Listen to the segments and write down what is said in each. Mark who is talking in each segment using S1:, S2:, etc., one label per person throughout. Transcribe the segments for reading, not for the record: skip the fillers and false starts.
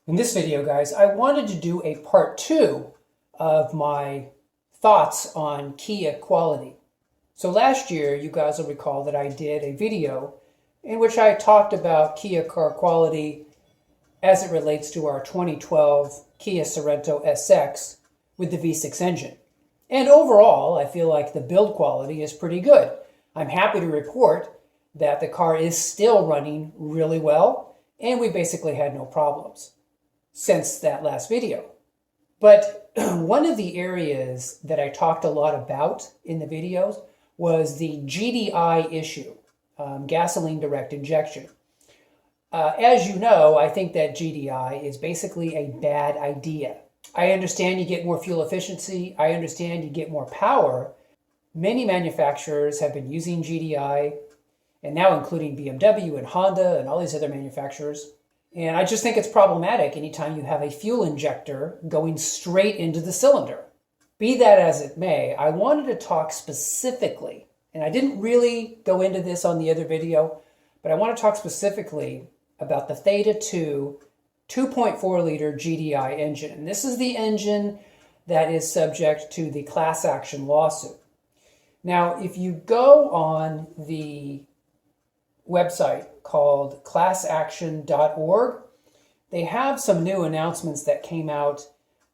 S1: In this video, guys, I wanted to do a part 2 of my thoughts on Kia quality. So last year, you guys will recall that I did a video in which I talked about Kia car quality as it relates to our 2012 Kia Sorento SX with the V6 engine. And overall, I feel like the build quality is pretty good. I'm happy to report that the car is still running really well, and we basically had no problems since that last video. But one of the areas that I talked a lot about in the videos was the GDI issue, gasoline direct injection. As you know, I think that GDI is basically a bad idea. I understand you get more fuel efficiency. I understand you get more power. Many manufacturers have been using GDI, and now including BMW and Honda and all these other manufacturers. And I just think it's problematic anytime you have a fuel injector going straight into the cylinder. Be that as it may, I wanted to talk specifically, and I didn't really go into this on the other video, but I want to talk specifically about the Theta 2 2.4 liter GDI engine. And this is the engine that is subject to the class action lawsuit. Now, if you go on the website called classaction.org, they have some new announcements that came out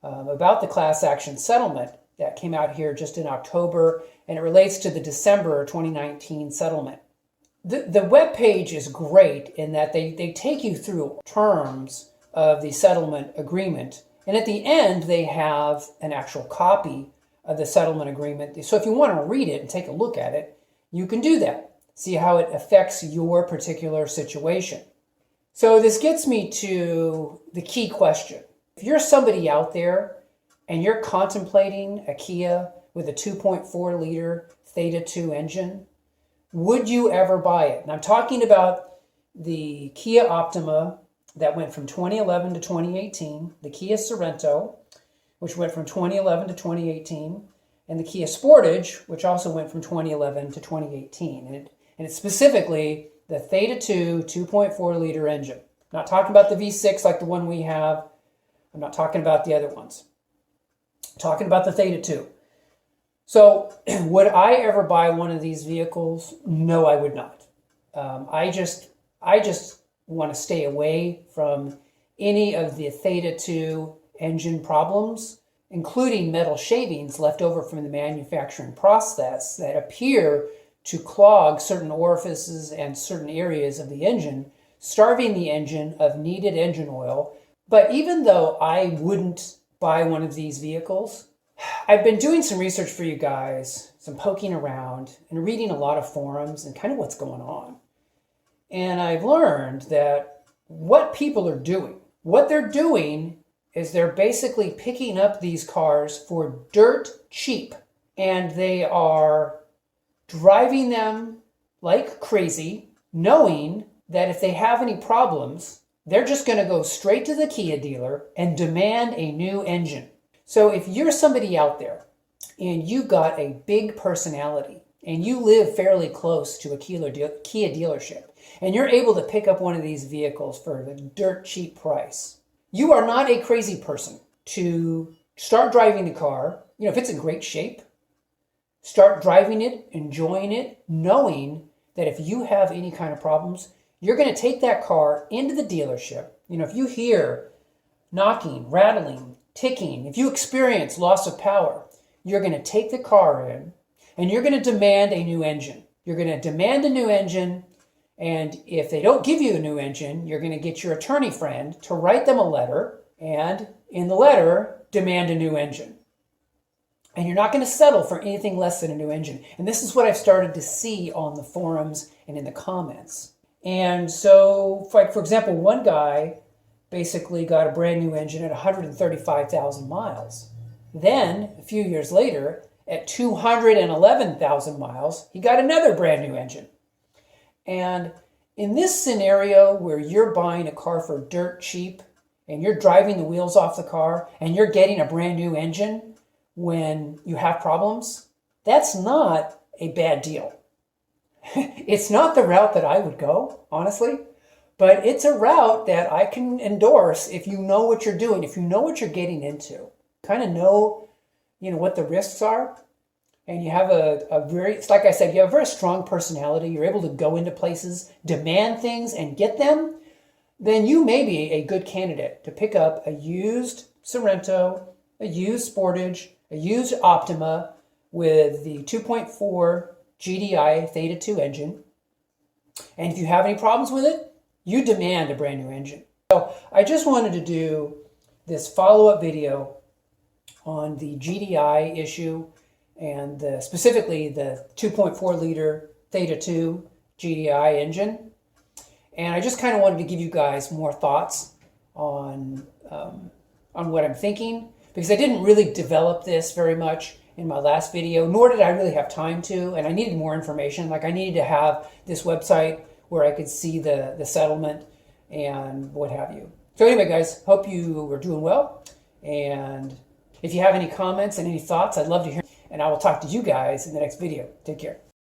S1: about the class action settlement that came out here just in October, and it relates to the December 2019 settlement. The web page is great in that they take you through terms of the settlement agreement, and at the end they have an actual copy of the settlement agreement. So if you want to read it and take a look at it, you can do that. See how it affects your particular situation. So this gets me to the key question. If you're somebody out there and you're contemplating a Kia with a 2.4 liter Theta 2 engine, would you ever buy it? And I'm talking about the Kia Optima that went from 2011 to 2018, the Kia Sorento, which went from 2011 to 2018, and the Kia Sportage, which also went from 2011 to 2018. And it's specifically the Theta 2 2.4 liter engine. I'm not talking about the V6 like the one we have. I'm not talking about the other ones. I'm talking about the Theta 2. So would I ever buy one of these vehicles? No, I would not. I just want to stay away from any of the Theta 2 engine problems, including metal shavings left over from the manufacturing process that appear to clog certain orifices and certain areas of the engine, starving the engine of needed engine oil. But even though I wouldn't buy one of these vehicles, I've been doing some research for you guys, some poking around and reading a lot of forums and kind of what's going on. And I've learned that what people are doing, what they're doing is they're basically picking up these cars for dirt cheap, and they are driving them like crazy, knowing that if they have any problems, they're just going to go straight to the Kia dealer and demand a new engine. So if you're somebody out there and you got a big personality and you live fairly close to a Kia dealership and you're able to pick up one of these vehicles for a dirt cheap price, you are not a crazy person to start driving the car. You know, if it's in great shape, start driving it, enjoying it, knowing that if you have any kind of problems, you're going to take that car into the dealership. You know, if you hear knocking, rattling, ticking, if you experience loss of power, you're going to take the car in and you're going to demand a new engine. You're going to demand a new engine, and if they don't give you a new engine, you're going to get your attorney friend to write them a letter, and in the letter, demand a new engine. And you're not going to settle for anything less than a new engine. And this is what I've started to see on the forums and in the comments. And so, for example, one guy basically got a brand new engine at 135,000 miles. Then, a few years later, at 211,000 miles, he got another brand new engine. And in this scenario where you're buying a car for dirt cheap and you're driving the wheels off the car and you're getting a brand new engine when you have problems, that's not a bad deal. It's not the route that I would go, honestly, But it's a route that I can endorse if you know what you're doing, if you know what you're getting into, kind of know, what the risks are. And you have a very, it's like I said, you have a very strong personality. You're able to go into places, demand things, and get them. Then you may be a good candidate to pick up a used Sorento, a used Sportage, a used Optima with the 2.4 GDI Theta 2 engine. And if you have any problems with it, you demand a brand new engine. So I just wanted to do this follow-up video on the GDI issue and specifically the 2.4 liter Theta 2 GDI engine. And I just kind of wanted to give you guys more thoughts on what I'm thinking, because I didn't really develop this very much in my last video, nor did I really have time to, and I needed more information. Like I needed to have this website where I could see the settlement and what have you. So anyway, guys, hope you are doing well. And if you have any comments and any thoughts, I'd love to hear. And I will talk to you guys in the next video. Take care.